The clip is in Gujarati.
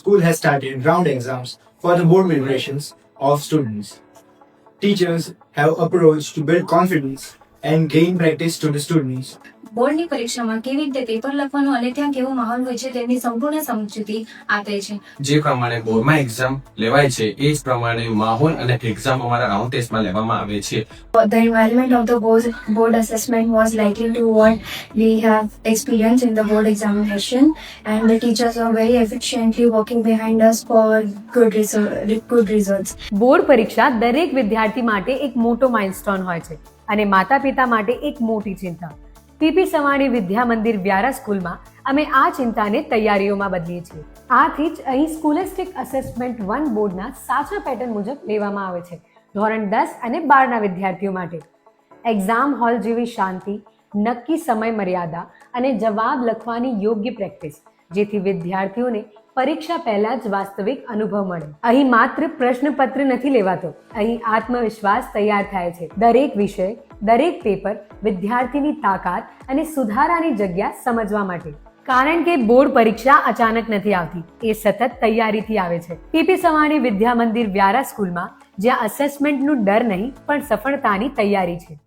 school has started round exams for the board preparations of students. Teachers have approached to build confidence and gain practice to the students. બોર્ડની પરીક્ષામાં કેવી રીતે પેપર લખવાનું અને ત્યાં કેવો માહોલ હોય છે તેની સંપૂર્ણ સમજૂતી આપે છે. જે પ્રમાણે બોર્ડમાં એક્ઝામ લેવાય છે એ જ પ્રમાણે માહોલ અને એક્ઝામ અમારા રાઉન્ડ ટેસ્ટમાં લેવામાં આવે છે. The environment of the board assessment was likely to what we have experienced in the board examination, and the teachers are very efficiently working behind us for good results. Board પરીક્ષા દરેક વિદ્યાર્થી માટે એક મોટો માઇલસ્ટોન હોય છે અને માતા પિતા માટે એક મોટી ચિંતા. પીપી સવાણી વિદ્યા મંદિર વ્યારા સ્કૂલમાં અમે આ ચિંતાને તૈયારીઓમાં બદલીએ છીએ. આથી જ અહીં સ્કોલેસ્ટિક અસેસમેન્ટ 1 બોર્ડના સાચા પેટર્ન મુજબ લેવામાં આવે છે ધોરણ 10 અને 12ના વિદ્યાર્થીઓ માટે. એક્ઝામ હોલ જેવી શાંતિ, નક્કી સમય મર્યાદા અને જવાબ લખવાની યોગ્ય પ્રેક્ટિસ, જેથી વિદ્યાર્થીઓને પરીક્ષા પહેલા જ વાસ્તવિક અનુભવ મળે. અહીં માત્ર પ્રશ્નપત્ર નથી લેવાતો, અહીં આત્મવિશ્વાસ તૈયાર થાય છે. દરેક વિષય, દરેક પેપર વિદ્યાર્થીની તાકાત અને સુધારાની જગ્યા સમજવા માટે. કારણ કે બોર્ડ પરીક્ષા અચાનક નથી આવતી, એ સતત તૈયારીથી આવે છે. પીપી સવાણી વિદ્યા મંદિર વ્યારા સ્કૂલમાં જ્યાં અસેસમેન્ટનું ડર નહીં પણ સફળતાની તૈયારી છે.